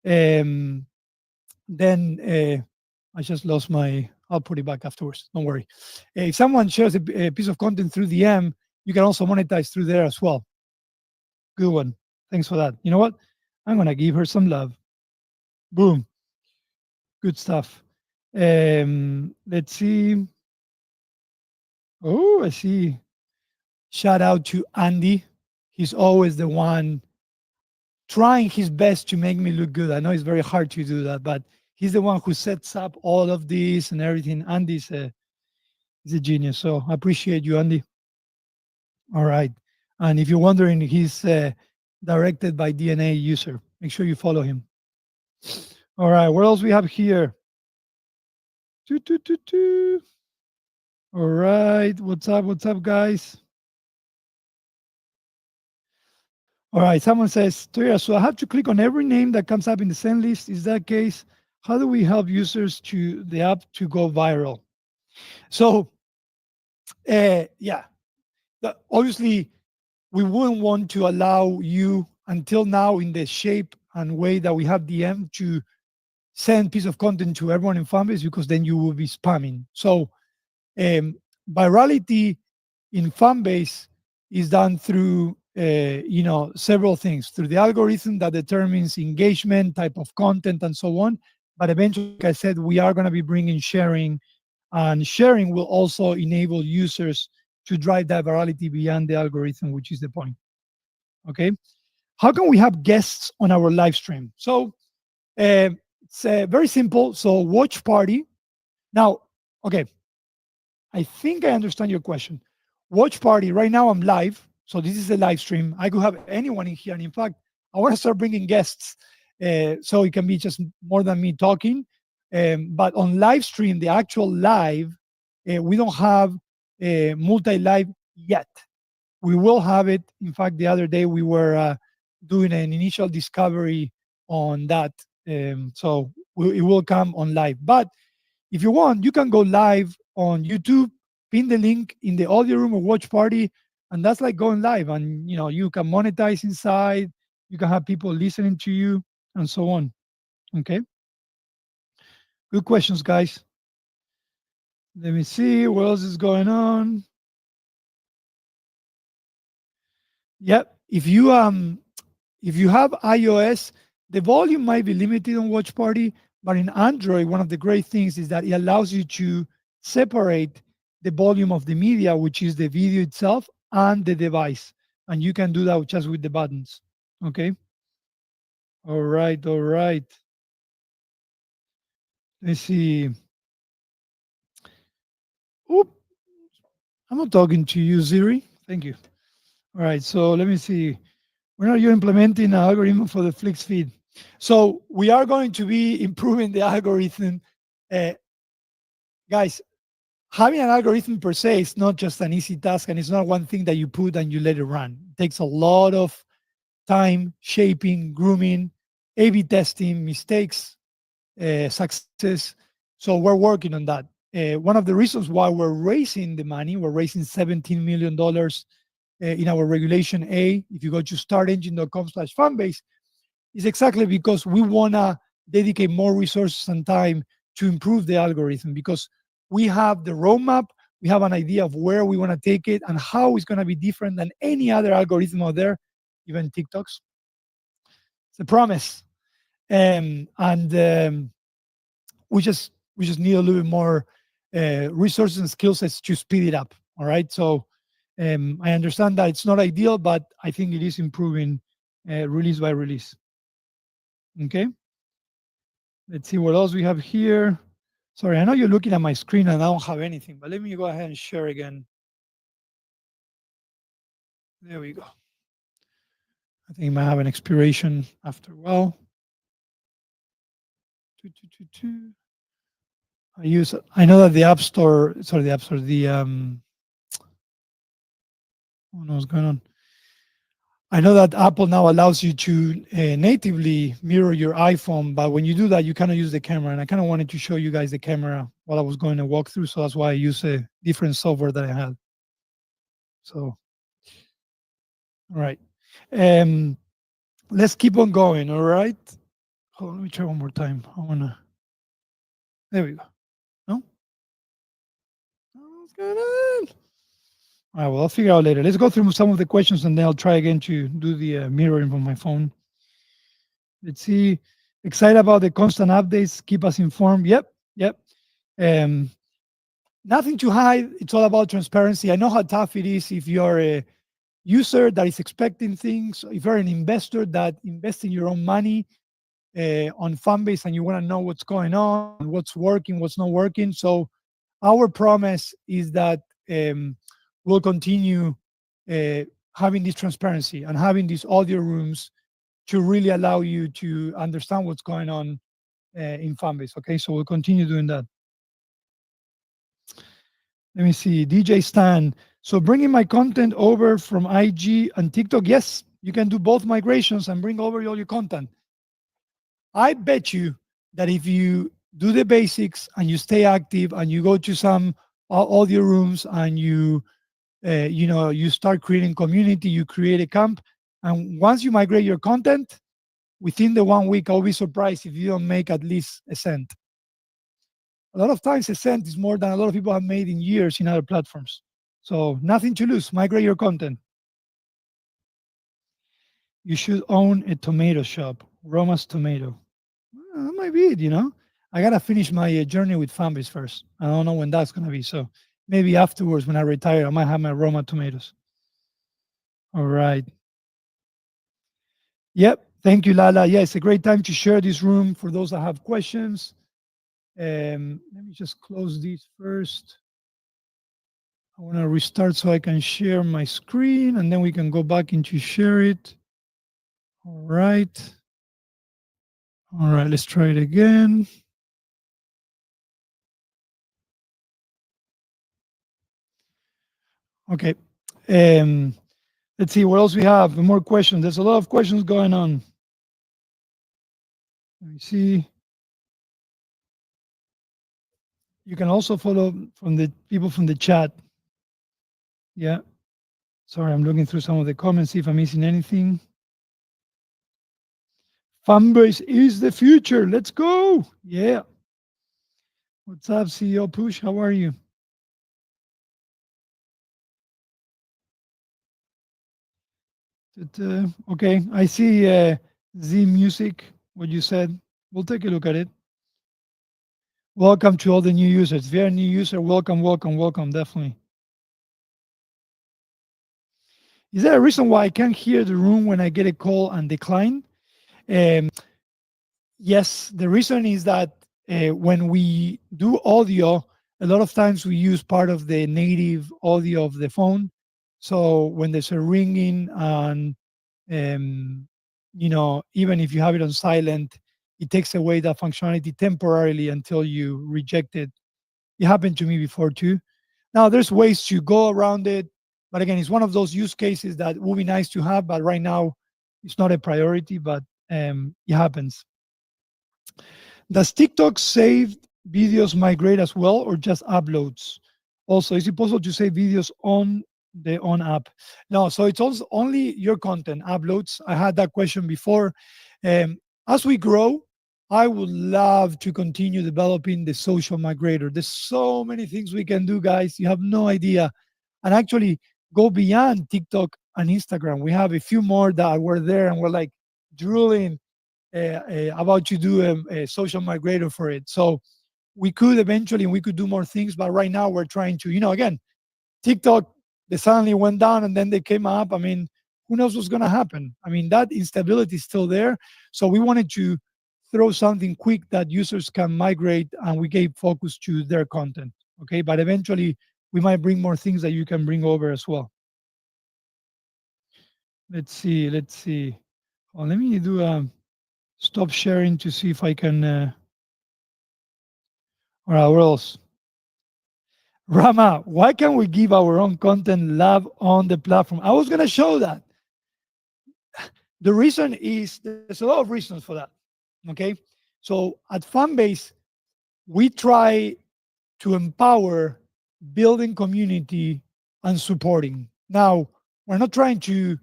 Um, then I just lost my. I'll put it back afterwards. Don't worry. If someone shares a piece of content through DM, you can also monetize through there as well. Good one. Thanks for that. You know what? I'm gonna give her some love. Boom. Good stuff. Let's see. Oh, I see. Shout out to Andy. He's always the one trying his best to make me look good. I know it's very hard to do that, but he's the one who sets up all of this and everything. Andy's he's a genius. So I appreciate you, Andy. All right. And if you're wondering, he's directed by DNA user. Make sure you follow him. All right. What else we have here? Doo, doo, doo, doo. All right. What's up? What's up, guys? All right. Someone says, Toya, so I have to click on every name that comes up in the send list. Is that case? How do we help users to the app to go viral? So, yeah, obviously, we wouldn't want to allow you until now in the shape and way that we have DM to send piece of content to everyone in Fanbase because then you will be spamming. So virality in Fanbase is done through several things, through the algorithm that determines engagement, type of content, and so on. But eventually, like I said, we are going to be bringing sharing, and sharing will also enable users to drive that virality beyond the algorithm, which is the point. Okay. How can we have guests on our live stream? So it's very simple. So watch party. Now, okay, I think I understand your question. Watch party. Right now I'm live. So this is a live stream. I could have anyone in here. And in fact, I want to start bringing guests. So it can be just more than me talking. But on live stream, the actual live, we don't have multi-live yet. We will have it. In fact, the other day we were doing an initial discovery on that. So it will come on live. But if you want, you can go live on YouTube, pin the link in the audio room or watch party, and that's like going live. And you can monetize inside. You can have people listening to you, and so on. Okay. Good questions, guys. Let me see what else is going on. Yep. If you have iOS, the volume might be limited on Watch Party, but in Android, one of the great things is that it allows you to separate the volume of the media, which is the video itself, and the device. And you can do that just with the buttons. Okay. All right. All right. Let's see. Oop. I'm not talking to you, Siri. Thank you. All right. So let me see. When are you implementing an algorithm for the Flix feed? So we are going to be improving the algorithm. Guys, having an algorithm per se is not just an easy task, and it's not one thing that you put and you let it run. It takes a lot of time, shaping, grooming, A/B testing, mistakes, success. So we're working on that. One of the reasons why we're raising the money, we're raising $17 million in our regulation A. If you go to startengine.com/fanbase, is exactly because we want to dedicate more resources and time to improve the algorithm, because we have the roadmap, we have an idea of where we want to take it and how it's going to be different than any other algorithm out there, even TikTok's. It's a promise. And we just need a little bit more resources and skill sets to speed it up. All right. So I understand that it's not ideal, but I think it is improving release by release. Okay. Let's see what else we have here. Sorry, I know you're looking at my screen and I don't have anything, but let me go ahead and share again. There we go. I think it might have an expiration after a while. I know that the App Store, sorry, the App Store, oh no, what's going on? I know that Apple now allows you to natively mirror your iPhone, but when you do that, you cannot use the camera. And I kind of wanted to show you guys the camera while I was going to walk through. So that's why I use a different software that I had. So, all right. Let's keep on going. All right. Hold on, let me try one more time. I wanna. There we go. No, what's going on? All right. Well, I'll figure out later. Let's go through some of the questions, and then I'll try again to do the mirroring from my phone. Let's see. Excited about the constant updates. Keep us informed. Yep. Yep. Um, Nothing to hide. It's all about transparency. I know how tough it is if you're a user that is expecting things, if you're an investor that invests in your own money on Fanbase and you want to know what's going on, what's working, what's not working. So our promise is that we'll continue uh, having this transparency and having these audio rooms to really allow you to understand what's going on in Fanbase. Okay, so we'll continue doing that. Let me see, DJ Stan. So bringing my content over from IG and TikTok, yes, you can do both migrations and bring over all your content. I bet you that if you do the basics and you stay active and you go to some audio rooms and you start creating community, you create a camp, and once you migrate your content, within the 1 week, I'll be surprised if you don't make at least a cent. A lot of times, a cent is more than a lot of people have made in years in other platforms. So nothing to lose. Migrate your content. You should own a tomato shop, Roma's Tomato. That might be it. I gotta finish my journey with Fanbase first. I don't know when that's gonna be. So maybe afterwards, when I retire, I might have my Roma tomatoes. All right. Yep. Thank you, Lala. Yeah, it's a great time to share this room for those that have questions. Let me just close these first. I want to restart so I can share my screen and then we can go back into share it. All right. All right, let's try it again. Okay. Let's see what else we have. More questions. There's a lot of questions going on. Let me see. You can also follow from the people from the chat. Yeah. Sorry, I'm looking through some of the comments, see if I'm missing anything. Fanbase is the future. Let's go. Yeah. What's up, CEO Push? How are you? Okay, I see Z Music, what you said. We'll take a look at it. Welcome to all the new users. If you're a new user, welcome, welcome, welcome, definitely. Is there a reason why I can't hear the room when I get a call and decline? Yes, the reason is that when we do audio, a lot of times we use part of the native audio of the phone. So when there's a ringing and even if you have it on silent, it takes away that functionality temporarily until you reject it. It happened to me before too. Now there's ways to go around it, but again, it's one of those use cases that would be nice to have, but right now it's not a priority. But it happens. Does TikTok saved videos migrate as well, or just uploads? Also, is it possible to save videos on the on app? No, so it's also only your content uploads. I had that question before. As we grow, I would love to continue developing the social migrator. There's so many things we can do, guys. You have no idea. And actually go beyond TikTok and Instagram. We have a few more that were there and we're like drooling about to do a social migrator for it. So we could eventually, we could do more things, but right now we're trying to, again, TikTok, they suddenly went down and then they came up. I mean, who knows what's going to happen? I mean, that instability is still there. So we wanted to throw something quick that users can migrate and we gave focus to their content. Okay. But eventually we might bring more things that you can bring over as well. Let's see. Let's see. Well, let me do stop sharing to see if I can. All right, what else? Rama, why can't we give our own content love on the platform? I was going to show that. The reason is there's a lot of reasons for that. Okay. So at Fanbase, we try to empower building community and supporting. Now, we're not trying to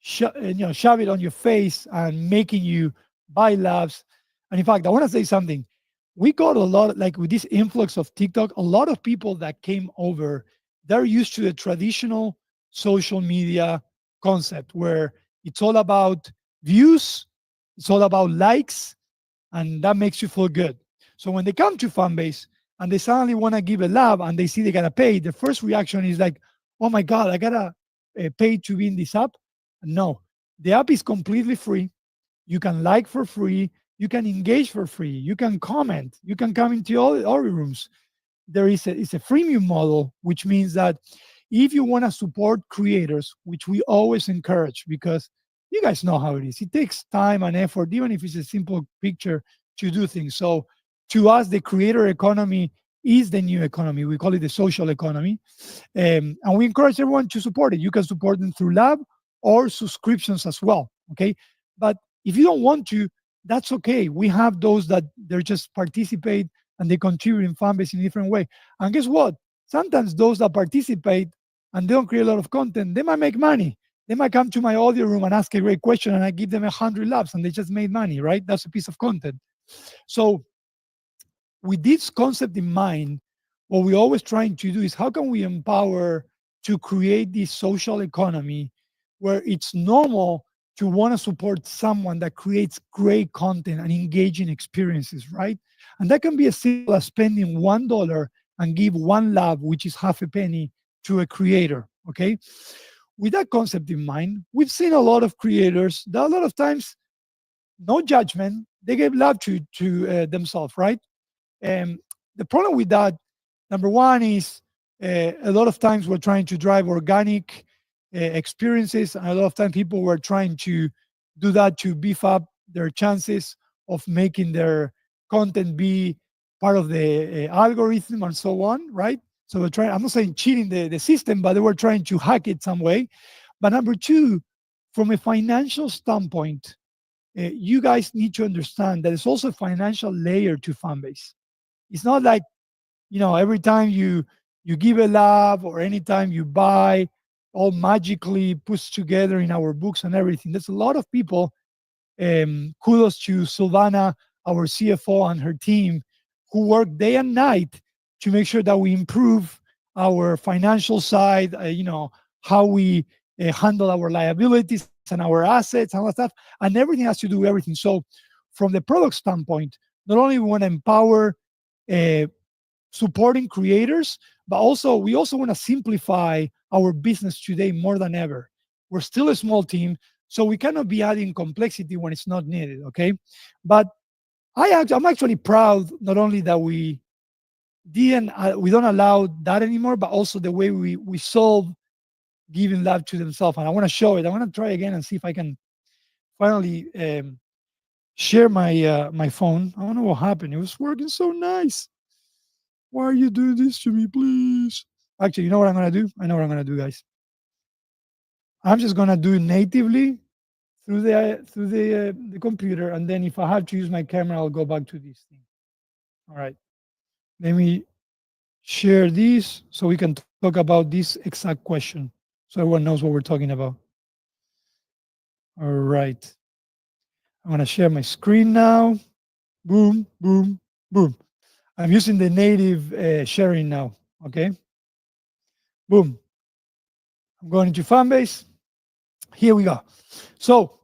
shove it on your face and making you buy labs. And in fact, I want to say something. We got a lot, like with this influx of TikTok, a lot of people that came over, they're used to the traditional social media concept where it's all about views, it's all about likes, and that makes you feel good. So when they come to Fanbase and they suddenly want to give a lab and they see they gotta pay, the first reaction is like, "Oh my God, I gotta pay to be in this app." No, the app is completely free. You can like for free. You can engage for free. You can comment. You can come into all rooms. There is it's a freemium model, which means that if you want to support creators, which we always encourage, because you guys know how it is. It takes time and effort, even if it's a simple picture, to do things. So to us, the creator economy is the new economy. We call it the social economy. And we encourage everyone to support it. You can support them through lab or subscriptions as well. Okay. But if you don't want to, that's okay. We have those that they just participate and they contribute in Fanbase in a different way. And guess what? Sometimes those that participate and they don't create a lot of content, they might make money. They might come to my audio room and ask a great question, and I give them 100 laps, and they just made money, right? That's a piece of content. So with this concept in mind, what we're always trying to do is how can we empower to create this social economy where it's normal to want to support someone that creates great content and engaging experiences, right? And that can be as simple as spending $1 and give one love, which is half a penny, to a creator. Okay. With that concept in mind, we've seen a lot of creators that a lot of times, no judgment, they give love to themselves, right? Um, the problem with that, number one, is a lot of times we're trying to drive organic experiences, and a lot of time people were trying to do that to beef up their chances of making their content be part of the algorithm and so on, right? So we're trying. I'm not saying cheating the system, but they were trying to hack it some way. But number two, from a financial standpoint, you guys need to understand that it's also a financial layer to Fanbase. It's not like, every time you give a love or anytime you buy, all magically puts together in our books and everything. There's a lot of people. Kudos to Silvana, our CFO, and her team, who work day and night to make sure that we improve our financial side. How we handle our liabilities and our assets and all that stuff, and everything has to do with everything. So, from the product standpoint, not only we want to empower uh, supporting creators, but also we also want to simplify our business today more than ever. We're still a small team, so we cannot be adding complexity when it's not needed. Okay, but I'm actually proud not only that we don't allow that anymore, but also the way we solve giving love to themselves. And I want to show it. I want to try again and see if I can finally share my phone. I don't know what happened. It was working so nice. Why are you doing this to me, please? Actually, you know what I'm gonna do? I know what I'm gonna do, guys. I'm just gonna do it natively through the computer, and then if I have to use my camera, I'll go back to this thing. All right. Let me share this so we can talk about this exact question, so everyone knows what we're talking about. All right. I'm gonna share my screen now. Boom, boom, boom. I'm using the native sharing now. Okay. Boom. I'm going into Fanbase. Here we go. So,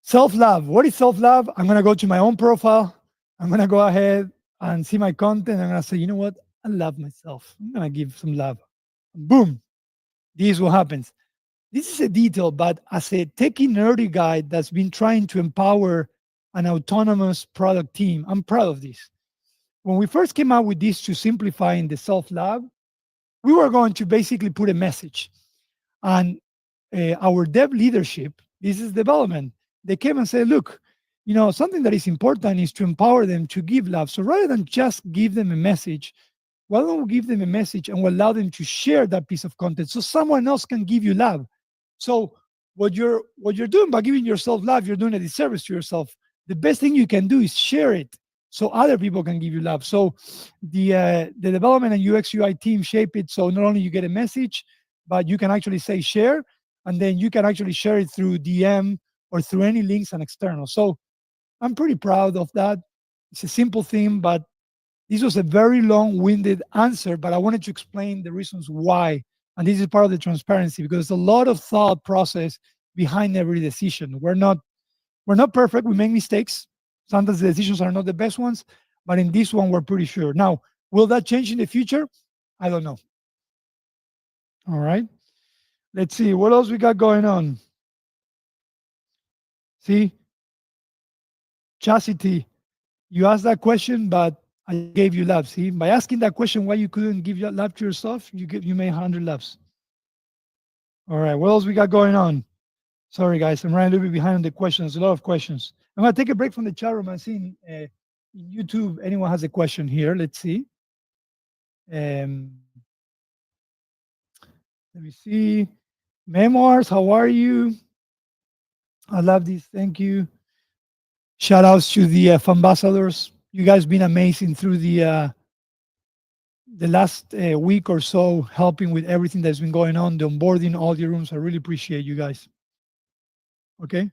self love. What is self love? I'm going to go to my own profile. I'm going to go ahead and see my content. I'm going to say, you know what? I love myself. I'm going to give some love. Boom. This is what happens. This is a detail, but as a techie nerdy guy that's been trying to empower an autonomous product team, I'm proud of this. When we first came out with this to simplifying the self love, we were going to basically put a message. And our dev leadership, this is development, they came and said, look, something that is important is to empower them to give love. So rather than just give them a message, why don't we give them a message and we allow them to share that piece of content so someone else can give you love? So what you're doing by giving yourself love, you're doing a disservice to yourself. The best thing you can do is share it so other people can give you love. So the development and UX UI team shape it so not only you get a message, but you can actually say share, and then you can actually share it through DM or through any links and external. So I'm pretty proud of that. It's a simple thing, but this was a very long-winded answer, but I wanted to explain the reasons why. And this is part of the transparency because there's a lot of thought process behind every decision. We're not perfect. We make mistakes. Sometimes the decisions are not the best ones, but in this one, we're pretty sure. Now, will that change in the future? I don't know. All right. Let's see what else we got going on. See, chastity. You asked that question, but I gave you love. See, by asking that question, why you couldn't give your love to yourself, you made 100 loves. All right. What else we got going on? Sorry, guys. I'm running a little bit behind on the questions. A lot of questions. I'm going to take a break from the chat room. I'm seeing in YouTube, anyone has a question here. Let's see. Um, Let me see. Memoirs, how are you? I love this. Thank you. Shout outs to the ambassadors. You guys been amazing through the last week or so, helping with everything that's been going on, the onboarding, all the rooms. I really appreciate you guys. Okay.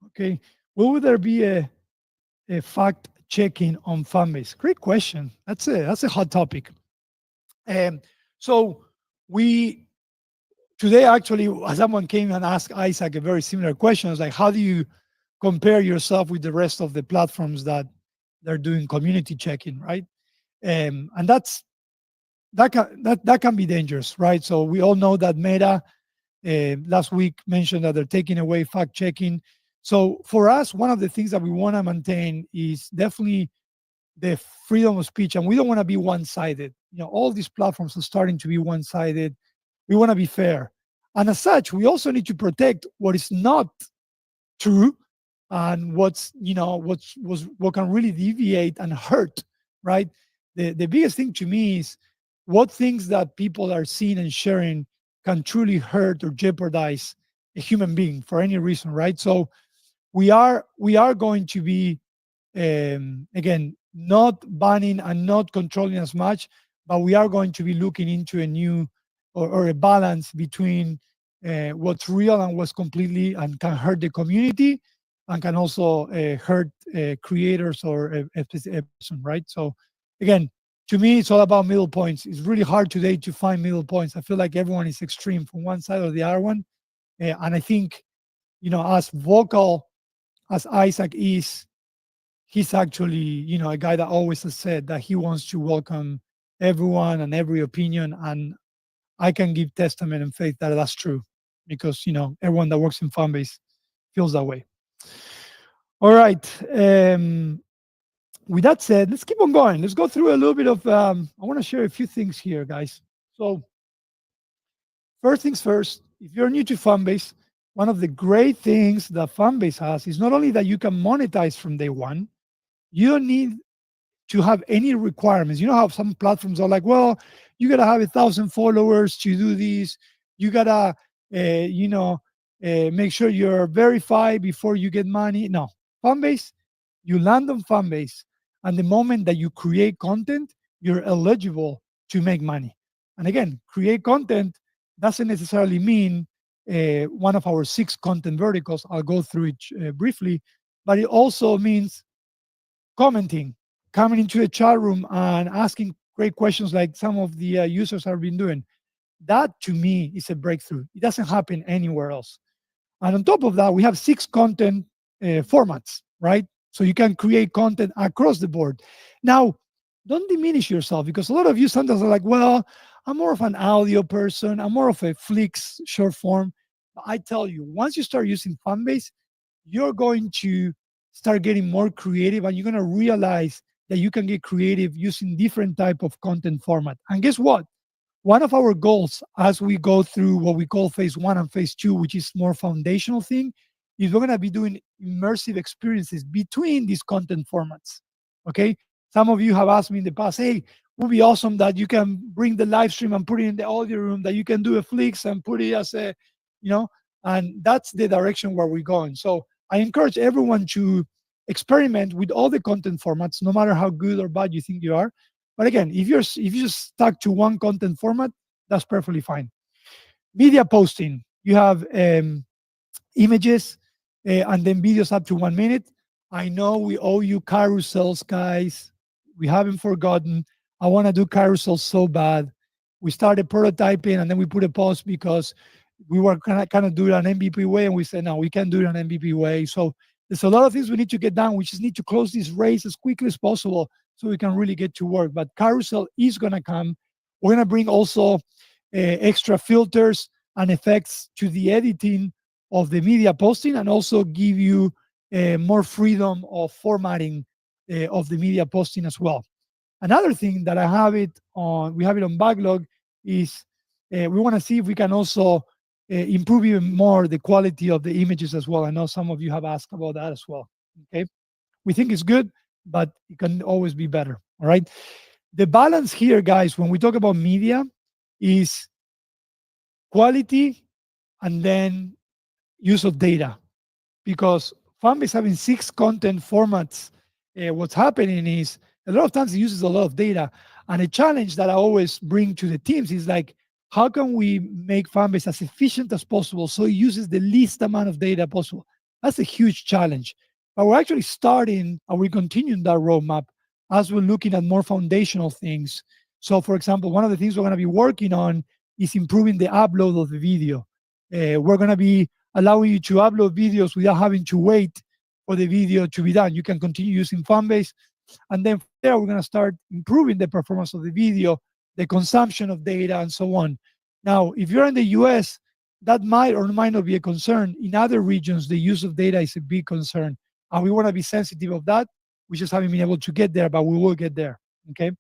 Okay. Will there be a fact checking on Fanbase? Great question. That's a hot topic. So we today actually someone came and asked Isaac a very similar question. It's like, how do you compare yourself with the rest of the platforms that they're doing community checking, right? And that can be dangerous, right? So we all know that Meta last week mentioned that they're taking away fact checking. So for us, one of the things that we want to maintain is definitely the freedom of speech, and we don't want to be one-sided. All these platforms are starting to be one-sided. We want to be fair, and as such, we also need to protect what is not true and what can really deviate and hurt, right? The biggest thing to me is what things that people are seeing and sharing can truly hurt or jeopardize a human being for any reason, right? So we are going to be again not banning and not controlling as much, but we are going to be looking into a new or a balance between what's real and what's completely and can hurt the community and can also hurt creators or a person, right? So again, to me, it's all about middle points. It's really hard today to find middle points. I feel like everyone is extreme from one side or the other one, and I think as vocal as Isaac is, he's actually a guy that always has said that he wants to welcome everyone and every opinion, and I can give testament and faith that that's true because everyone that works in Fanbase feels that way. All right. With that said, let's keep on going. Let's go through a little bit of I want to share a few things here, guys. So first things first, if you're new to Fanbase, one of the great things that Fanbase has is not only that you can monetize from day one, you don't need to have any requirements. You know how some platforms are like, well, you gotta have 1,000 followers to do this. You gotta, make sure you're verified before you get money. No, Fanbase, you land on Fanbase, and the moment that you create content, you're eligible to make money. And again, create content doesn't necessarily mean one of our 6 content verticals. I'll go through it briefly, but it also means commenting, coming into the chat room and asking great questions like some of the users have been doing. That to me is a breakthrough. It doesn't happen anywhere else. And on top of that, we have 6 content formats, right? So you can create content across the board. Now, don't diminish yourself because a lot of you sometimes are like, well, I'm more of an audio person. I'm more of a Flix short form. But I tell you, once you start using Fanbase, you're going to start getting more creative and you're going to realize that you can get creative using different type of content format. And guess what? One of our goals as we go through what we call phase 1 and phase 2, which is more foundational thing, is we're going to be doing immersive experiences between these content formats. Okay. Some of you have asked me in the past, hey, it would be awesome that you can bring the live stream and put it in the audio room, that you can do a Flix and put it as a, and that's the direction where we're going. So I encourage everyone to experiment with all the content formats, no matter how good or bad you think you are. But again, if you're just stuck to one content format, that's perfectly fine. Media posting, you have images, and then videos up to 1 minute. I know we owe you carousels, guys. We haven't forgotten. I want to do carousels so bad. We started prototyping and then we put a pause because we were kind of do it an MVP way, and we said no, we can't do it an MVP way. So there's a lot of things we need to get done. We just need to close this race as quickly as possible so we can really get to work. But carousel is gonna come. We're gonna bring also extra filters and effects to the editing of the media posting, and also give you more freedom of formatting of the media posting as well. Another thing that we have it on backlog is we want to see if we can also improve even more the quality of the images as well. I know some of you have asked about that as well. Okay, we think it's good, but it can always be better. All right. The balance here, guys, when we talk about media, is quality and then use of data, because Fanbase having 6 content formats, what's happening is a lot of times it uses a lot of data. And a challenge that I always bring to the teams is like, how can we make Fanbase as efficient as possible so it uses the least amount of data possible? That's a huge challenge. But we're actually starting and we're continuing that roadmap as we're looking at more foundational things. So, for example, one of the things we're going to be working on is improving the upload of the video. We're going to be allowing you to upload videos without having to wait for the video to be done. You can continue using Fanbase, and then from there we're going to start improving the performance of the video, the consumption of data, and so on. Now, if you're in the US, that might or might not be a concern. In other regions, the use of data is a big concern, and we want to be sensitive of that. We just haven't been able to get there, but we will get there. Okay.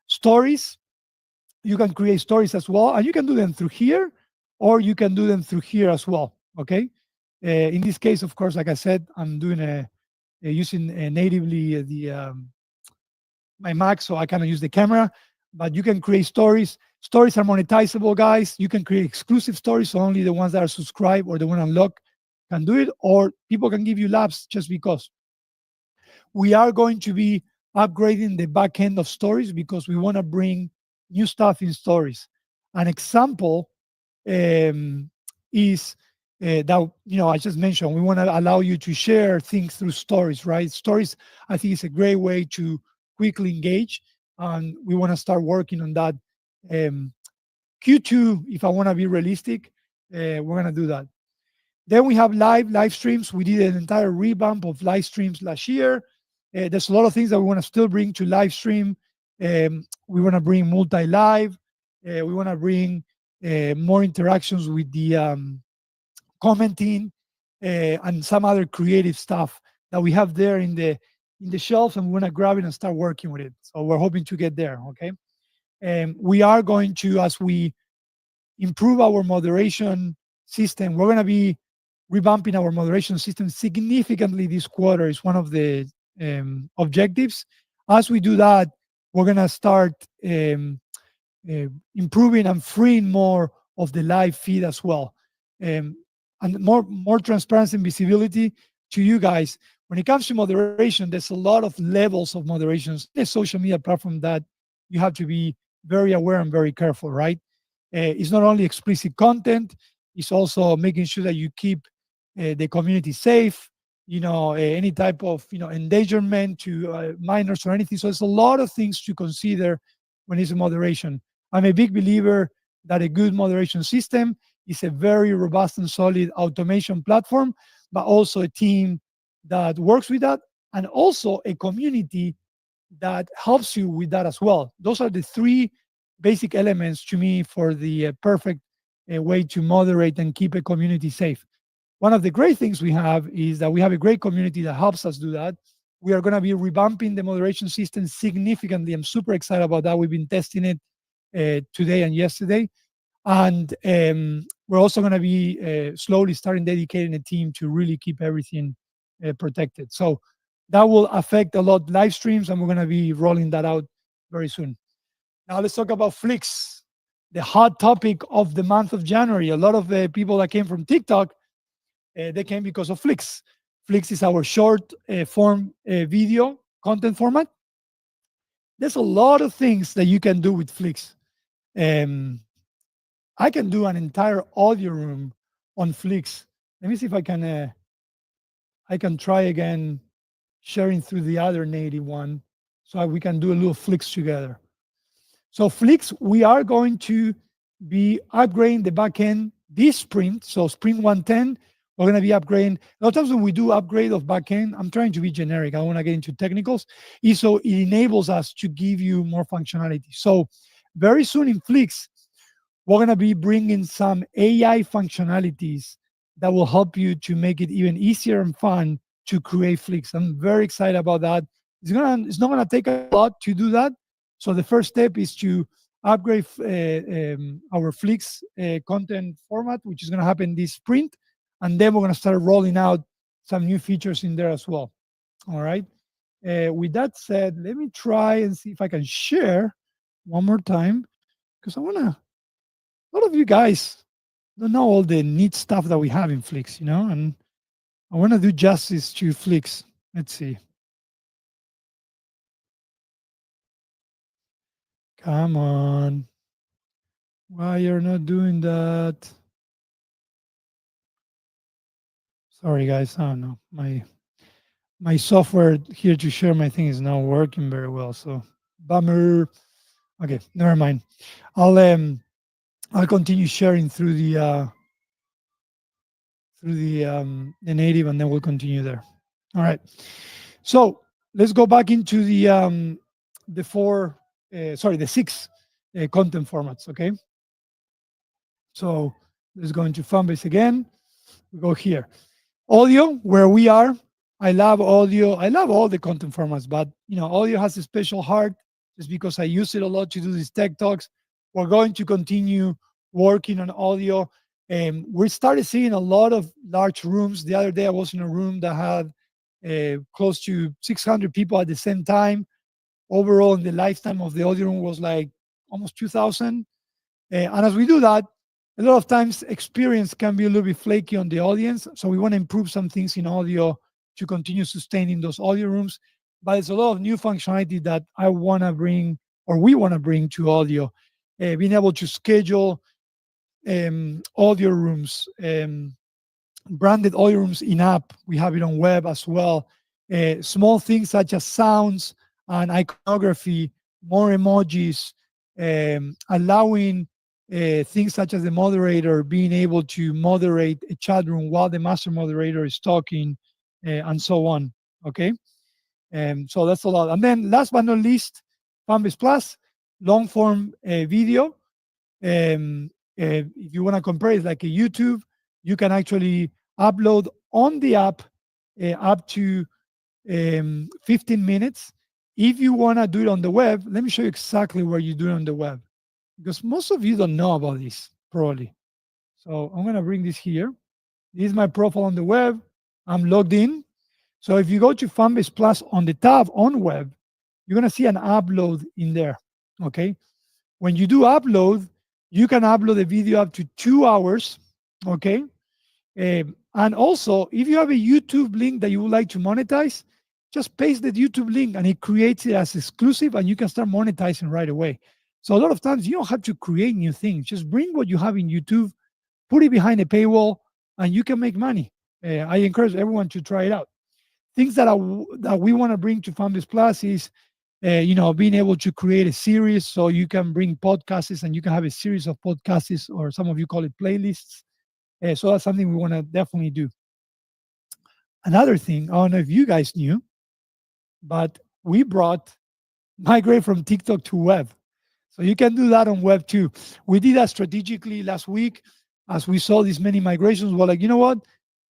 Stories, you can create stories as well, and you can do them through here, or you can do them through here as well. Okay. In this case, of course, like I said, I'm doing using natively my Mac, so I cannot use the camera. But you can create stories. Stories are monetizable, guys. You can create exclusive stories, so only the ones that are subscribed or the one unlocked can do it, or people can give you labs just because. We are going to be upgrading the back end of stories because we want to bring new stuff in stories. An example is that I just mentioned we want to allow you to share things through stories, right? Stories, I think, is a great way to quickly engage, and we want to start working on that. Q2, if I want to be realistic, we're going to do that. Then we have live streams. We did an entire revamp of live streams last year. There's a lot of things that we want to still bring to live stream. We want to bring multi-live. We want to bring more interactions with the commenting and some other creative stuff that we have there in the shelves, and we want to grab it and start working with it. So we're hoping to get there. Okay. We are going to, as we improve our moderation system, we're going to be revamping our moderation system significantly this quarter. Is one of the objectives. As we do that, we're going to start improving and freeing more of the live feed as well, and more transparency and visibility to you guys. When it comes to moderation, there's a lot of levels of moderations. The social media platform that you have to be very aware and very careful, right? It's not only explicit content, it's also making sure that you keep the community safe, any type of endangerment to minors or anything. So there's a lot of things to consider when it's moderation. I'm a big believer that a good moderation system is a very robust and solid automation platform, but also a team that works with that, and also a community that helps you with that as well. Those are the 3 basic elements to me for the perfect way to moderate and keep a community safe. One of the great things we have is that we have a great community that helps us do that. We are going to be revamping the moderation system significantly. I'm super excited about that. We've been testing it today and yesterday. And we're also going to be slowly starting dedicating a team to really keep everything protected. So that will affect a lot live streams, and we're going to be rolling that out very soon. Now let's talk about Flix, the hot topic of the month of January. A lot of the people that came from TikTok, they came because of Flix. Flix is our short form video content format. There's a lot of things that you can do with Flix. I can do an entire audio room on Flix. Let me see if I can I can try again sharing through the other native one so we can do a little flicks together. So flicks, we are going to be upgrading the backend this sprint. So sprint 110, we're going to be upgrading. A lot of times when we do upgrade of backend, I'm trying to be generic. I don't want to get into technicals. Is so it enables us to give you more functionality. So very soon in Flicks, we're going to be bringing some AI functionalities that will help you to make it even easier and fun to create flicks. I'm very excited about that. It's not gonna take a lot to do that. So the first step is to upgrade our flicks content format, which is gonna happen this sprint, and then we're gonna start rolling out some new features in there as well. All right. With that said, let me try and see if I can share one more time because I wanna. A lot of you guys don't know all the neat stuff that we have in Flix, and I want to do justice to Flix. Let's see. Come on. Why you're not doing that? Sorry, guys. I don't know. My software here to share my thing is not working very well. So bummer. Okay, never mind. I'll um I'll continue sharing through the native, and then we'll continue there. All right. So let's go back into the six content formats. Okay. So let's go into Fanbase again. We go here. Audio, where we are. I love audio. I love all the content formats, but audio has a special heart just because I use it a lot to do these tech talks. We're going to continue working on audio. We started seeing a lot of large rooms. The other day, I was in a room that had close to 600 people at the same time. Overall, in the lifetime of the audio room was like almost 2,000. And as we do that, a lot of times experience can be a little bit flaky on the audience. So we want to improve some things in audio to continue sustaining those audio rooms. But there's a lot of new functionality that I want to bring, or we want to bring to audio. Being able to schedule audio rooms, branded audio rooms in app. We have it on web as well. Small things such as sounds and iconography, more emojis, allowing things such as the moderator being able to moderate a chat room while the master moderator is talking, and so on. Okay. So that's a lot. And then last but not least, Fanbase Plus, long form video. If you want to compare it like a YouTube, you can actually upload on the app up to 15 minutes. If you want to do it on the web, let me show you exactly where you do it on the web, because most of you don't know about this probably. So I'm going to bring this here. This is my profile on the web. I'm logged in. So if you go to Fanbase Plus on the tab on web, you're going to see an upload in there. Okay. When you do upload, you can upload a video up to 2 hours. Okay. And also, if you have a YouTube link that you would like to monetize, just paste the YouTube link and it creates it as exclusive, and you can start monetizing right away. So a lot of times you don't have to create new things. Just bring what you have in YouTube, put it behind a paywall, and you can make money. I encourage everyone to try it out. Things that we want to bring to Fanbase Plus is, being able to create a series, so you can bring podcasts and you can have a series of podcasts, or some of you call it playlists. So that's something we want to definitely do. Another thing, I don't know if you guys knew, but we brought migrate from TikTok to web. So you can do that on web too. We did that strategically last week as we saw these many migrations. We're like, you know what?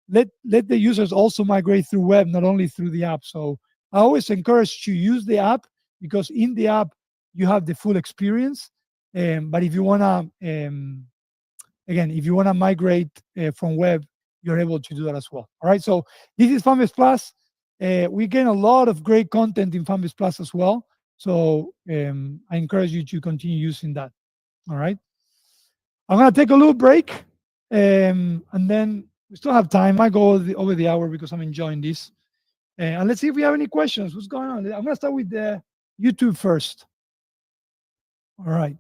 Let the users also migrate through web, not only through the app. So I always encourage to use the app, because in the app you have the full experience. But if you wanna, again, if you wanna migrate from web, you're able to do that as well. All right. So this is Fanbase Plus. We gain a lot of great content in Fanbase Plus as well. So I encourage you to continue using that. All right. I'm gonna take a little break, and then we still have time. I go over the hour because I'm enjoying this. And let's see if we have any questions. What's going on? I'm gonna start with the YouTube first. All right.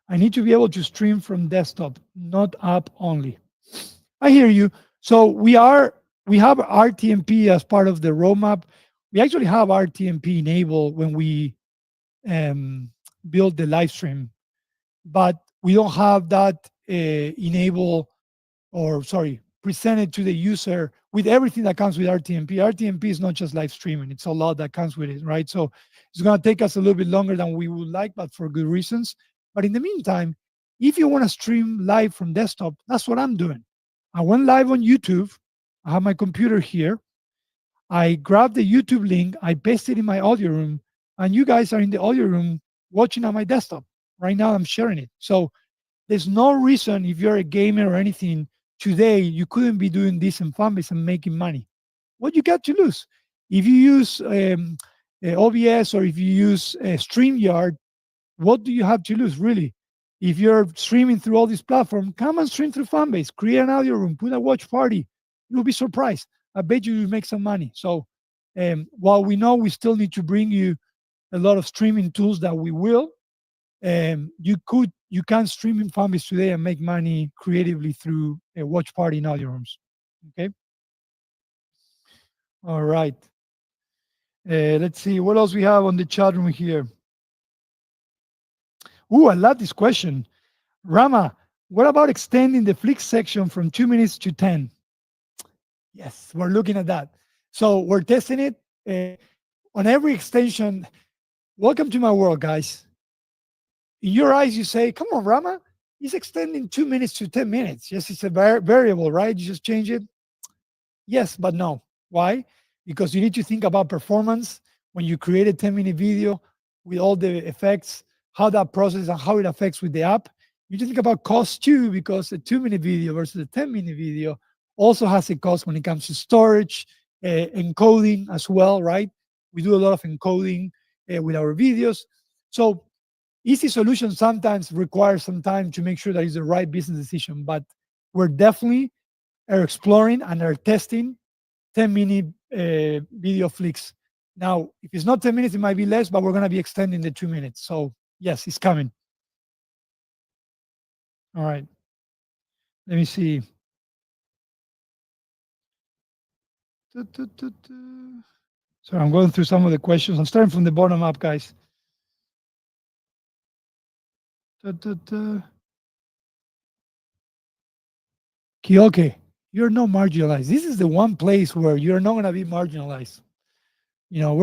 I need to be able to stream from desktop, not app only. I hear you. So we have RTMP as part of the roadmap. We actually have RTMP enabled when we um, build the live stream, but we don't have that enable, or sorry, presented to the user with everything that comes with RTMP. RTMP is not just live streaming; it's a lot that comes with it, right? So it's going to take us a little bit longer than we would like, but for good reasons. But in the meantime, if you want to stream live from desktop, that's what I'm doing. I went live on YouTube. I have my computer here. I grabbed the YouTube link, I pasted it in my audio room, and you guys are in the audio room watching on my desktop. Right now, I'm sharing it. So there's no reason, if you're a gamer or anything, today you couldn't be doing this in Fanbase and making money. What you got to lose? If you use OBS, or if you use StreamYard, what do you have to lose, really? If you're streaming through all these platforms, come and stream through Fanbase, create an audio room, put a watch party. You'll be surprised. I bet you will make some money. So while we know we still need to bring you a lot of streaming tools that we will, you can stream in Fanbase today and make money creatively through a watch party in audio rooms. Okay. All right. Let's see what else we have on the chat room here. Ooh, I love this question. Rama, what about extending the flick section from 2 minutes to 10? Yes, we're looking at that. So we're testing it on every extension. Welcome to my world, guys. In your eyes, you say, come on, Rama, he's extending 2 minutes to 10 minutes. Yes, it's a variable, right? You just change it. Yes, but no. Why? Because you need to think about performance when you create a 10-minute video with all the effects, how that process and how it affects with the app. You need to think about cost too, because a 2-minute video versus a 10-minute video also has a cost when it comes to storage, encoding as well, right? We do a lot of encoding with our videos. So easy solutions sometimes require some time to make sure that it's the right business decision, but we're definitely are exploring and are testing 10-minute video flicks. Now, if it's not 10 minutes, it might be less, but we're going to be extending the 2 minutes. So yes, it's coming. All right. Let me see. So I'm going through some of the questions. I'm starting from the bottom up, guys. Kioke, you're not marginalized. This is the one place where you're not going to be marginalized. You know,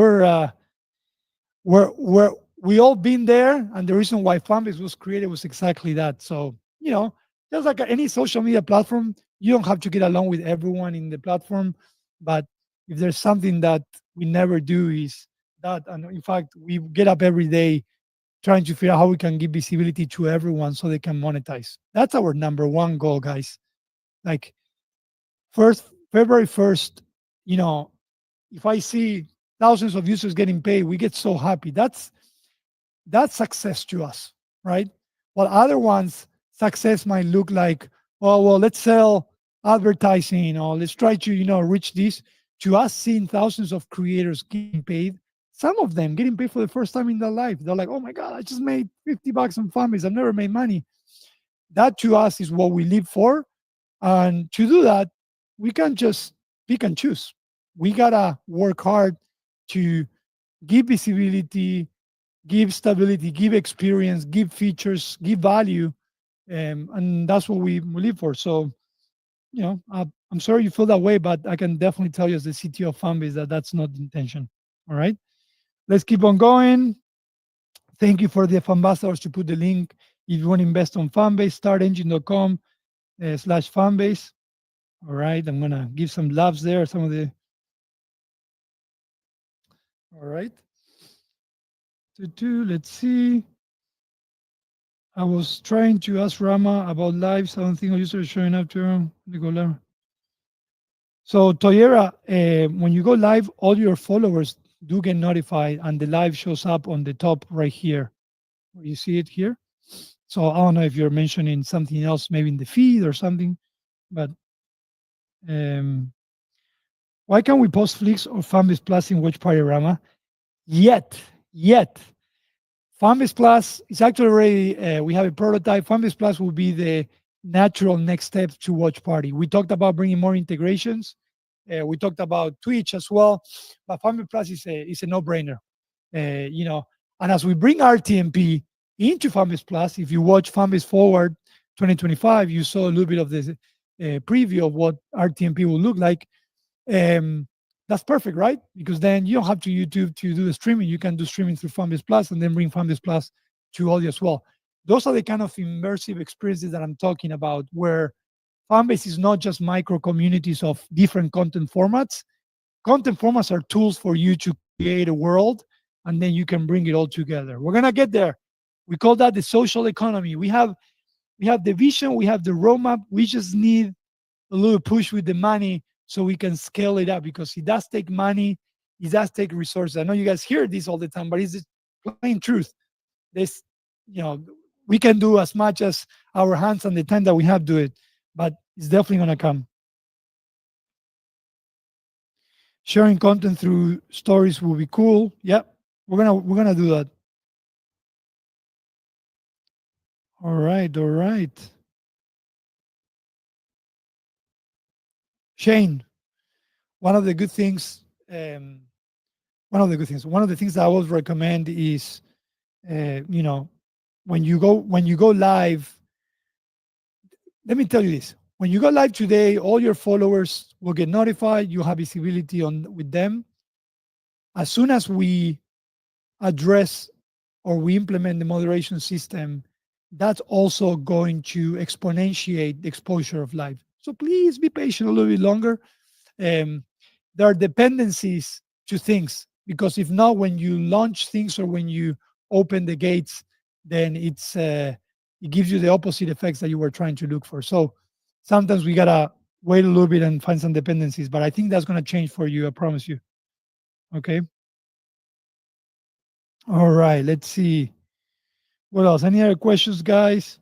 we all been there, and the reason why Fanbase was created was exactly that. So, you know, just like any social media platform, you don't have to get along with everyone in the platform. But if there's something that we never do is that, and in fact, we get up every day trying to figure out how we can give visibility to everyone so they can monetize. That's our number one goal, guys. Like February 1st, you know, if I see thousands of users getting paid, we get so happy. That's success to us, right? While other ones, success might look like, oh, well, let's sell advertising, or let's try to, reach this. To us, seeing thousands of creators getting paid, some of them getting paid for the first time in their life, they're like, oh my God, I just made $50 on Fanbase. I've never made money. That to us is what we live for. And to do that, we can't just pick and choose. We gotta work hard to give visibility, give stability, give experience, give features, give value, and that's what we live for. So, I'm sorry you feel that way, but I can definitely tell you as the CTO of Fanbase that that's not the intention. All right, let's keep on going. Thank you for the ambassadors to put the link. If you want to invest on Fanbase, startengine.com/Fanbase. All right, I'm gonna give some loves there. Some of the. All right. Let's see. I was trying to ask Rama about lives. I don't think users are showing up to him. So Toyera, when you go live, all your followers do get notified, and the live shows up on the top right here. You see it here. So I don't know if you're mentioning something else, maybe in the feed or something, but why can't we post flicks or Fanbase Plus in Watch Party, Rama? Yet. Fanbase Plus is actually already, we have a prototype. Fanbase Plus will be the natural next steps to watch party. We talked about bringing more integrations. We talked about Twitch as well, but Family Plus is a no-brainer. You know, and as we bring RTMP into Famous Plus, if you watch Famous Forward 2025, you saw a little bit of the preview of what RTMP will look like. Um, that's perfect, right? Because then you don't have to YouTube to do the streaming. You can do streaming through Famous Plus and then bring Famous Plus to audio as well. Those are the kind of immersive experiences that I'm talking about, where Fanbase is not just micro communities of different content formats. Content formats are tools for you to create a world, and then you can bring it all together. We're gonna get there. We call that the social economy. We have the vision, we have the roadmap. We just need a little push with the money so we can scale it up, because it does take money, it does take resources. I know you guys hear this all the time, but it's the plain truth. This, you know, we can do as much as our hands and the time that we have do it, but it's definitely gonna come. Sharing content through stories will be cool. Yep, we're gonna do that. All right, all right. Shane, one of the good things, um, one of the things that I always recommend is, you know, when you go live. Let me tell you this: when you go live today, all your followers will get notified. You have visibility on with them. As soon as we address or we implement the moderation system, that's also going to exponentiate the exposure of live. So please be patient a little bit longer. Um, there are dependencies to things, because if not, when you launch things or when you open the gates, then it gives you the opposite effects that you were trying to look for. So sometimes we gotta wait a little bit and find some dependencies, but I think that's gonna change for you. I promise you. Okay. All right. Let's see. What else? Any other questions, guys?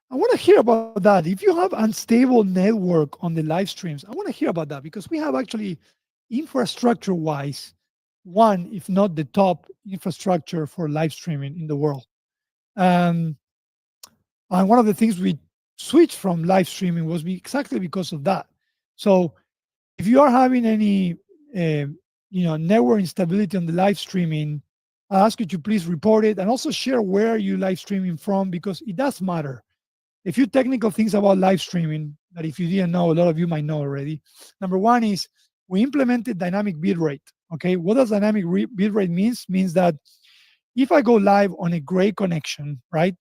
I want to hear about that. If you have unstable network on the live streams, I want to hear about that, because we have actually infrastructure wise one, if not the top infrastructure for live streaming in the world. Um, and one of the things we switched from live streaming was exactly because of that. So if you are having any network instability on the live streaming, I ask you to please report it, and also share where you live streaming from, because it does matter. A few technical things about live streaming that, if you didn't know, a lot of you might know already. Number one is we implemented dynamic bitrate. Okay, what does dynamic bitrate means? Means that if I go live on a great connection, right?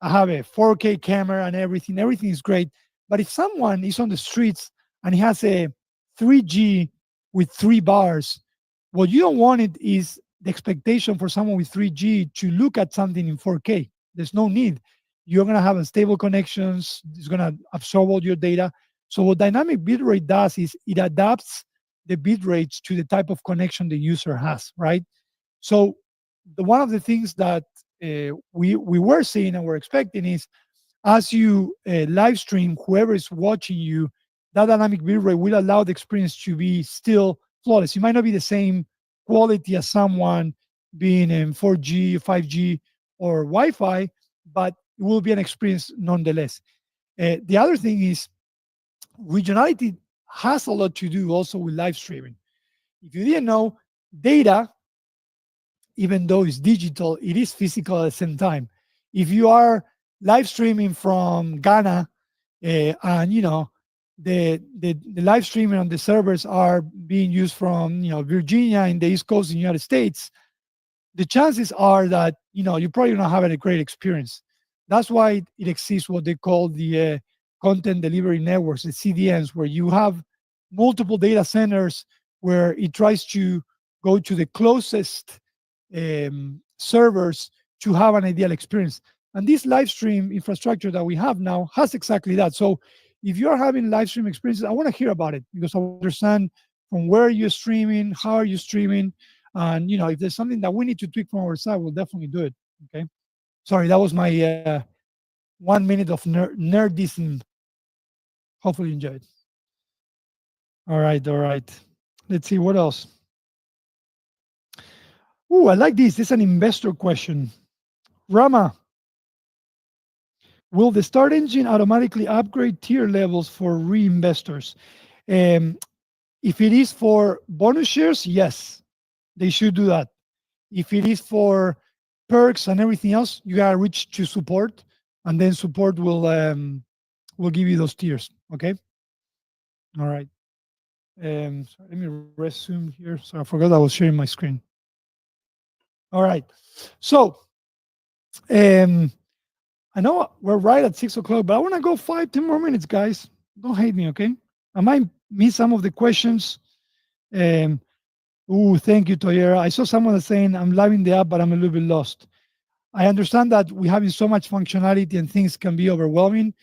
I have a 4K camera and everything is great. But if someone is on the streets and he has a 3G with 3 bars, what you don't want it is the expectation for someone with 3G to look at something in 4K. There's no need. You're going to have unstable connections. It's going to absorb all your data. So what dynamic bitrate does is it adapts the bit rates to the type of connection the user has, right? So one of the things that we were seeing and we're expecting is, as you live stream, whoever is watching you, that dynamic bitrate will allow the experience to be still flawless. It might not be the same quality as someone being in 4G, 5G, or Wi-Fi, but it will be an experience nonetheless. The other thing is, regionality has a lot to do also with live streaming. If you didn't know, data, even though it's digital, it is physical at the same time. If you are live streaming from Ghana, and the live streaming on the servers are being used from Virginia in the East Coast in the United States, the chances are that you're probably not having a great experience. That's why it exists what they call the content delivery networks, the CDNs, where you have multiple data centers where it tries to go to the closest servers to have an ideal experience. And this live stream infrastructure that we have now has exactly that. So if you're having live stream experiences, I want to hear about it, because I understand from where you're streaming, how are you streaming, and if there's something that we need to tweak from our side, we'll definitely do it. Okay. Sorry, that was my 1 minute of nerdism. Hopefully you enjoyed. All right, all right. Let's see what else. Oh, I like this. This is an investor question. Rama, will the start engine automatically upgrade tier levels for reinvestors? Um, if it is for bonus shares, yes, they should do that. If it is for perks and everything else, you gotta reach to support, and then support will give you those tiers. Okay. All right. So let me resume here. So I forgot I was sharing my screen. All right. So um, I know we're right at 6 o'clock, but I want to go 5, 10 more minutes, guys. Don't hate me, okay? I might miss some of the questions. Um, thank you, Toyera. I saw someone saying I'm loving the app, but I'm a little bit lost. I understand that we having so much functionality and things can be overwhelming.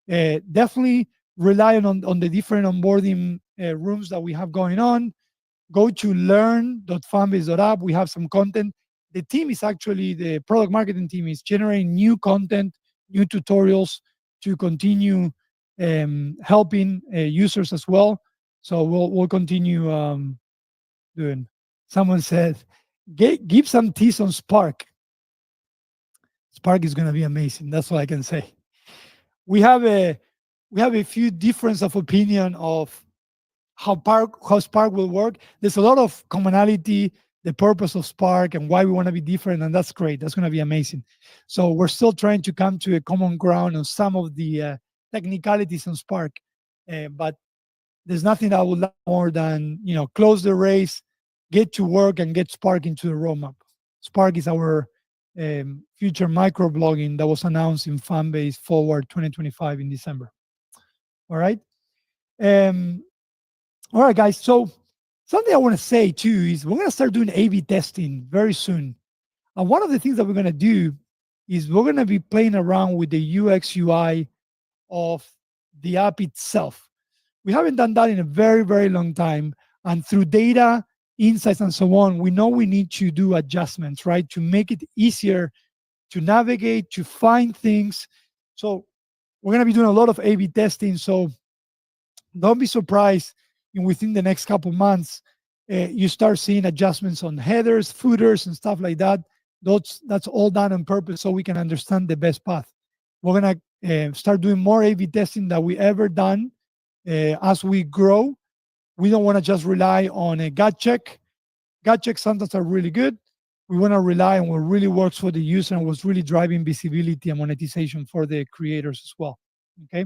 Definitely relying on the different onboarding rooms that we have going on. Go to learn.fanbase.app. We have some content. The team is actually, the product marketing team is generating new content, new tutorials to continue helping users as well. So we'll continue doing. Someone said, give some teas on Spark. Spark is going to be amazing. That's all I can say. We have a few difference of opinion of how Spark will work. There's a lot of commonality, the purpose of Spark and why we want to be different, and that's great. That's going to be amazing. So we're still trying to come to a common ground on some of the technicalities on Spark, but there's nothing I would like more than close the race, get to work, and get Spark into the roadmap. Spark is our future microblogging that was announced in Fanbase Forward 2025 in December. All right. Um, all right, guys. So something I want to say too is we're going to start doing A/B testing very soon. And one of the things that we're going to do is we're going to be playing around with the UX UI of the app itself. We haven't done that in a very, very long time. And through data, insights, and so on, we know we need to do adjustments, right? To make it easier to navigate, to find things. So we're going to be doing a lot of A/B testing. So don't be surprised within the next couple months, you start seeing adjustments on headers, footers, and stuff like that. That's all done on purpose so we can understand the best path. We're going to start doing more A/B testing than we ever done as we grow. We don't want to just rely on a gut check. Gut checks sometimes are really good. We want to rely on what really works for the user and what's really driving visibility and monetization for the creators as well. Okay.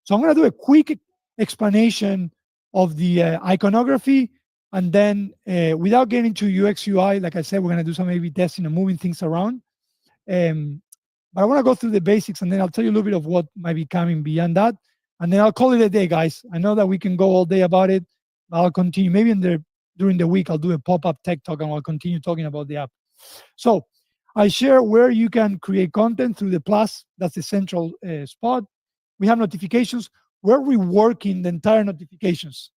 So I'm going to do a quick explanation of the iconography. And then without getting to UX UI, like I said, we're going to do some A/B testing and moving things around. But I want to go through the basics, and then I'll tell you a little bit of what might be coming beyond that. And then I'll call it a day, guys. I know that we can go all day about it. I'll continue. Maybe during the week, I'll do a pop-up tech talk, and I'll continue talking about the app. So I share where you can create content through the plus. That's the central spot. We have notifications. We're reworking the entire notifications.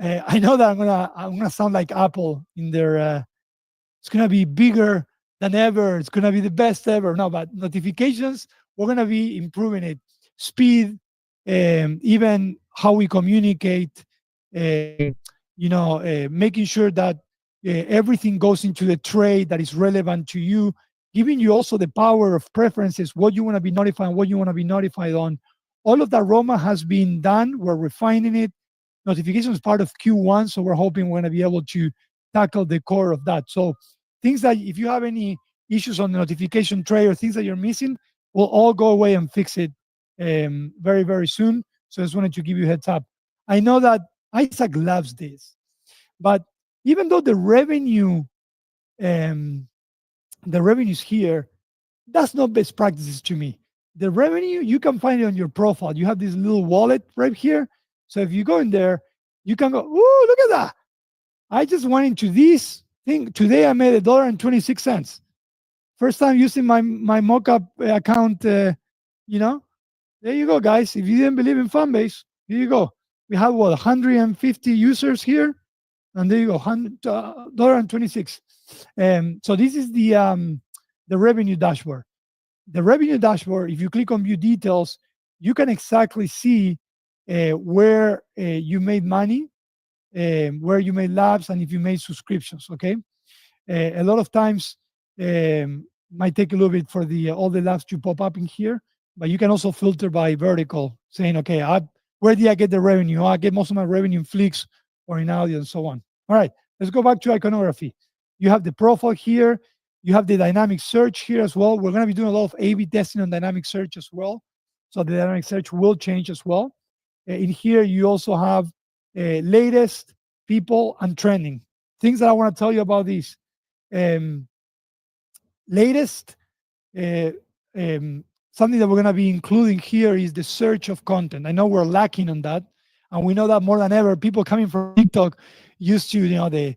I know that I'm gonna sound like Apple in their. It's gonna be bigger than ever. It's gonna be the best ever. No, but notifications, we're gonna be improving it. Speed, even how we communicate. Making sure that everything goes into the tray that is relevant to you, giving you also the power of preferences, what you want to be notified, what you want to be notified on. All of that Roma has been done. We're refining it. Notification is part of Q1, so we're hoping we're going to be able to tackle the core of that. So things that if you have any issues on the notification tray or things that you're missing, we'll all go away and fix it very, very soon. So I just wanted to give you a heads up. I know that Isaac loves this, but even though the revenues here, that's not best practices to me. The revenue, you can find it on your profile. You have this little wallet right here. So if you go in there, you can go, ooh, look at that. I just went into this thing. Today I made $1.26. First time using my mockup account, There you go, guys. If you didn't believe in Fanbase, here you go. We have 150 users here, and there you go, $1.26. So this is the revenue dashboard. The revenue dashboard, if you click on view details, you can exactly see where you made money, where you made labs, and if you made subscriptions. Okay. A lot of times Might take a little bit for the all the labs to pop up in here, but you can also filter by vertical, saying, okay, where did I get the revenue? Oh, I get most of my revenue in Flix or in audio and so on. All right, let's go back to iconography. You have the profile here. You have the dynamic search here as well. We're going to be doing a lot of A/B testing on dynamic search as well. So the dynamic search will change as well. In here, you also have latest, people, and trending. Things that I want to tell you about these. Um, latest, uh, something that we're going to be including here is the search of content. I know we're lacking on that, and we know that more than ever, people coming from TikTok used to, the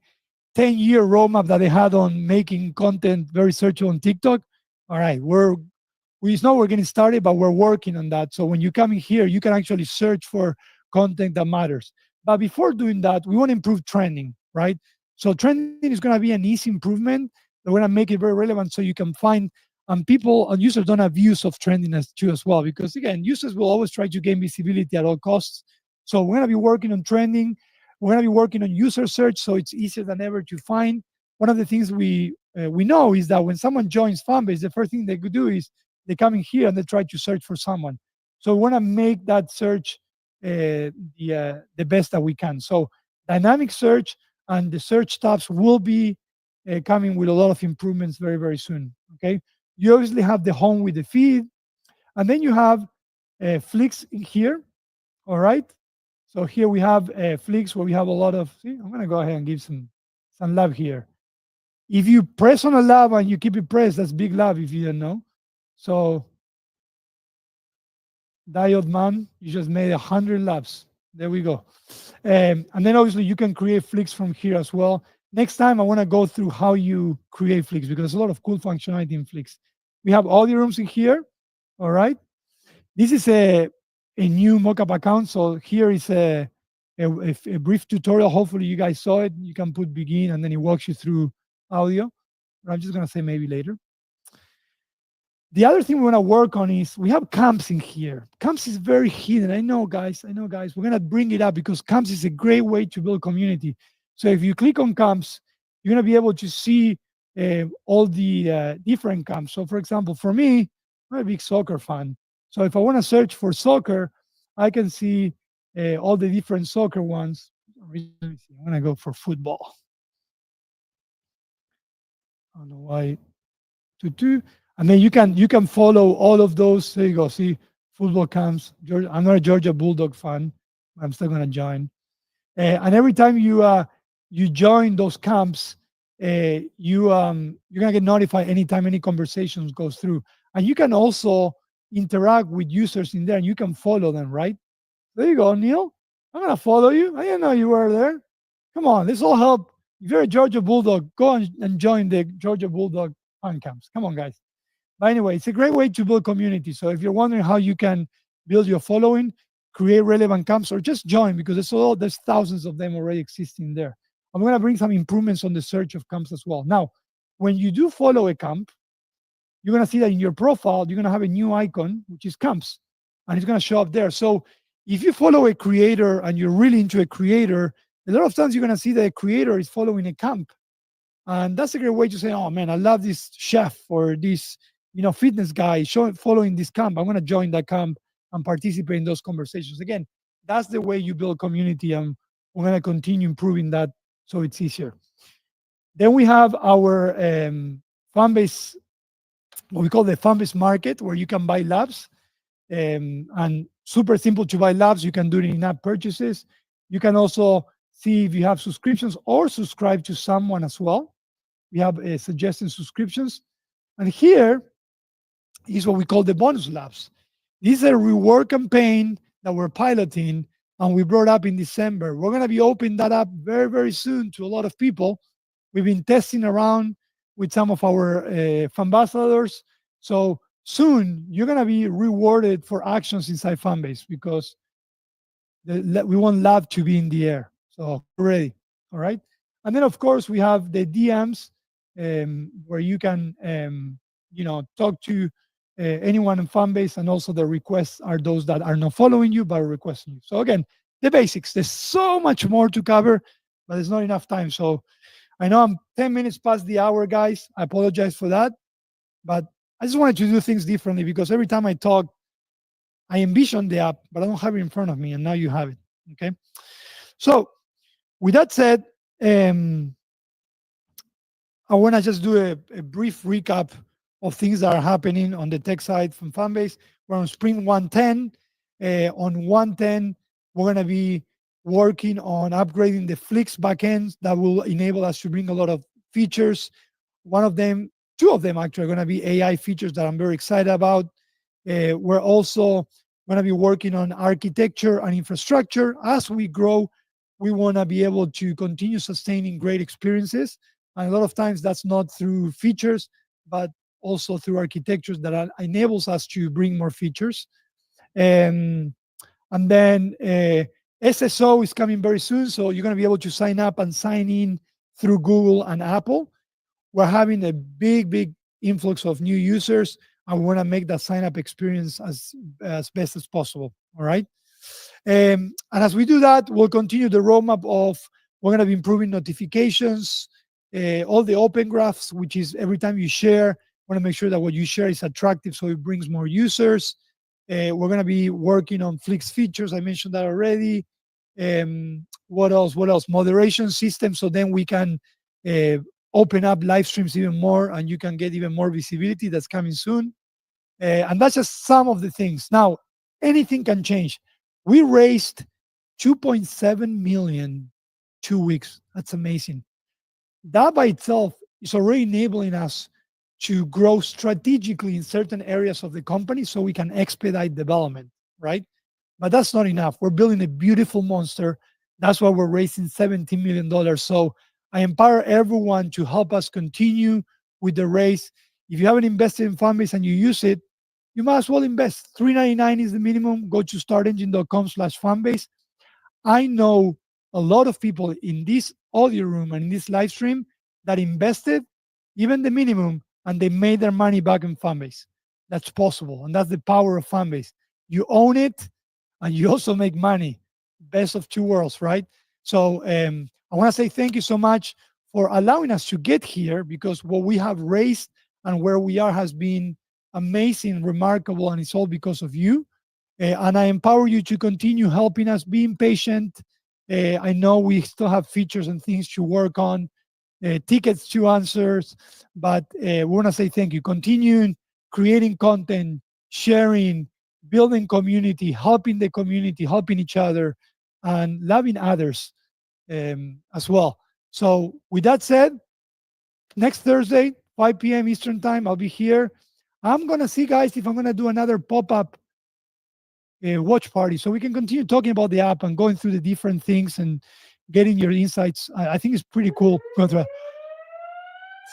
10-year roadmap that they had on making content very searchable on TikTok. All right, we know we're getting started, but we're working on that. So when you come in here, you can actually search for content that matters. But before doing that, we want to improve trending, right? So trending is going to be an easy improvement. We're going to make it very relevant so you can find, and people and users don't have views of trending as too as well, because again, users will always try to gain visibility at all costs. So we're going to be working on trending. We're going to be working on user search, so it's easier than ever to find. One of the things we know is that when someone joins Fanbase, the first thing they could do is they come in here and they try to search for someone. So we want to make that search the best that we can. So dynamic search and the search tabs will be coming with a lot of improvements very, very soon. Okay. You obviously have the home with the feed, and then you have Flix in here. All right. So here we have Flix where we have a lot of. See, I'm going to go ahead and give some love here. If you press on a lab and you keep it pressed, that's big love if you don't know. So Diode Man, you just made 100 labs. There we go. And then obviously you can create Flix from here as well. Next time I want to go through how you create Flix, because there's a lot of cool functionality in Flix. We have audio rooms in here. All right. This is a new mockup account. So here is a brief tutorial. Hopefully you guys saw it. You can put begin and then it walks you through audio. But I'm just going to say maybe later. The other thing we want to work on is we have camps in here. Camps is very hidden. I know, guys. We're going to bring it up because camps is a great way to build community. So if you click on camps, you're going to be able to see all the different camps. So for example, for me, I'm a big soccer fan. So if I want to search for soccer, I can see all the different soccer ones. I'm going to go for football. I don't know why. And then you can follow all of those. There you go. See, football camps. I'm not a Georgia Bulldog fan. I'm still gonna join. And every time you join those camps, you're gonna get notified anytime any conversations goes through. And you can also interact with users in there, and you can follow them. Right there you go, Neil. I'm gonna follow you. I didn't know you were there. Come on, this will help. If you're a Georgia Bulldog, go and join the Georgia Bulldog fan camps. Come on, guys. But anyway, it's a great way to build community. So if you're wondering how you can build your following, create relevant camps, or just join, because there's thousands of them already existing there. I'm going to bring some improvements on the search of camps as well. Now, when you do follow a camp, you're going to see that in your profile, you're going to have a new icon, which is camps, and it's going to show up there. So if you follow a creator and you're really into a creator, a lot of times you're going to see that a creator is following a camp. And that's a great way to say, oh man, I love this chef or this fitness guy following this camp. I'm going to join that camp and participate in those conversations. Again, that's the way you build community, and we're going to continue improving that so it's easier. Then we have our Fanbase, what we call the Fanbase market, where you can buy labs, and super simple to buy labs. You can do it in app purchases. You can also see if you have subscriptions or subscribe to someone as well. We have suggested subscriptions. And here is what we call the bonus labs. This is a reward campaign that we're piloting and we brought up in December. We're going to be opening that up very, very soon to a lot of people. We've been testing around with some of our ambassadors. So soon you're going to be rewarded for actions inside Fanbase, because we want lab to be in the air. So we're ready. All right. And then of course we have the DMs, where you can talk to anyone in Fanbase, and also the requests are those that are not following you but are requesting you. So again, the basics. There's so much more to cover, but there's not enough time. So I know I'm 10 minutes past the hour, guys. I apologize for that. But I just wanted to do things differently because every time I talk, I envision the app, but I don't have it in front of me, and now you have it. Okay. So with that said, um, I want to just do a brief recap of things that are happening on the tech side from Fanbase. We're on Spring 110. On 110, we're going to be working on upgrading the Flix backends that will enable us to bring a lot of features. One of them, two of them actually, are going to be AI features that I'm very excited about. We're also going to be working on architecture and infrastructure. As we grow, we want to be able to continue sustaining great experiences. And a lot of times that's not through features, but also through architectures that enables us to bring more features. Um, and then SSO is coming very soon. So you're going to be able to sign up and sign in through Google and Apple. We're having a big influx of new users. I want to make that sign up experience as best as possible. All right. And as we do that, we'll continue the roadmap of we're going to be improving notifications, all the open graphs, which is every time you share, want to make sure that what you share is attractive so it brings more users. We're going to be working on Flix features. I mentioned that already. What else? What else? Moderation system. So then we can uh, open up live streams even more and you can get even more visibility. That's coming soon. And that's just some of the things. Now, anything can change. We raised 2.7 million 2 weeks. That's amazing. That by itself is already enabling us to grow strategically in certain areas of the company so we can expedite development, right? But that's not enough. We're building a beautiful monster. That's why we're raising $17 million. So I empower everyone to help us continue with the race. If you haven't invested in Fanbase and you use it, you might as well invest. $3.99 is the minimum. Go to startengine.com/fanbase. I know a lot of people in this audio room and in this live stream that invested even the minimum and they made their money back in Fanbase. That's possible. And that's the power of Fanbase. You own it and you also make money. Best of two worlds, right? So I want to say thank you so much for allowing us to get here because what we have raised and where we are has been amazing, remarkable, and it's all because of you. And I empower you to continue helping us, being patient. I know we still have features and things to work on, tickets to answers, but we want to say thank you. Continuing creating content, sharing, building community, helping each other, and loving others as well. So, with that said, next Thursday, 5 p.m. Eastern Time, I'll be here. I'm going to see, guys, if I'm going to do another pop up watch party so we can continue talking about the app and going through the different things and getting your insights. I think it's pretty cool.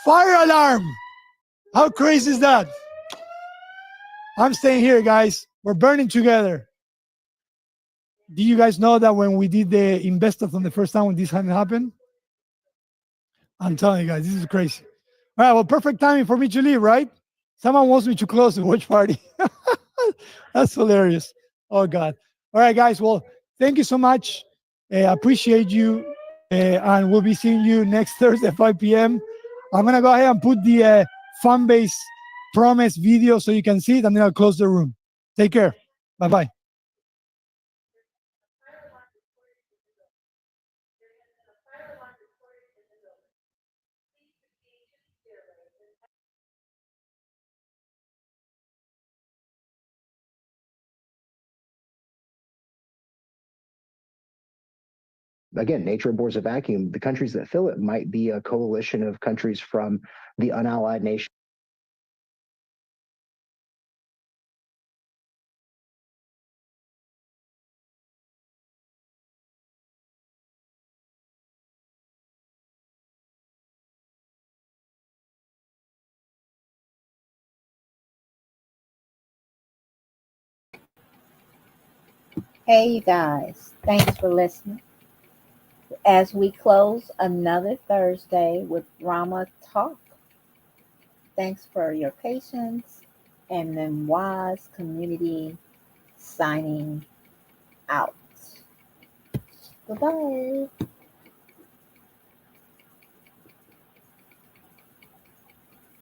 Fire alarm! How crazy is that? I'm staying here, guys. We're burning together. Do you guys know that when we did the Investathon the first time when this hadn't happened? I'm telling you guys, this is crazy. All right, well, perfect timing for me to leave, right? Someone wants me to close the watch party. That's hilarious. Oh, God. All right, guys. Well, thank you so much. Appreciate you. And we'll be seeing you next Thursday at 5 p.m. I'm going to go ahead and put the Fanbase Promise video so you can see it, and then I'll close the room. Take care. Bye-bye. Again, nature abhors a vacuum. The countries that fill it might be a coalition of countries from the unallied nation. Hey, you guys. Thanks for listening. As we close another Thursday with Rama Talk, thanks for your patience and then Wise Community signing out. Goodbye.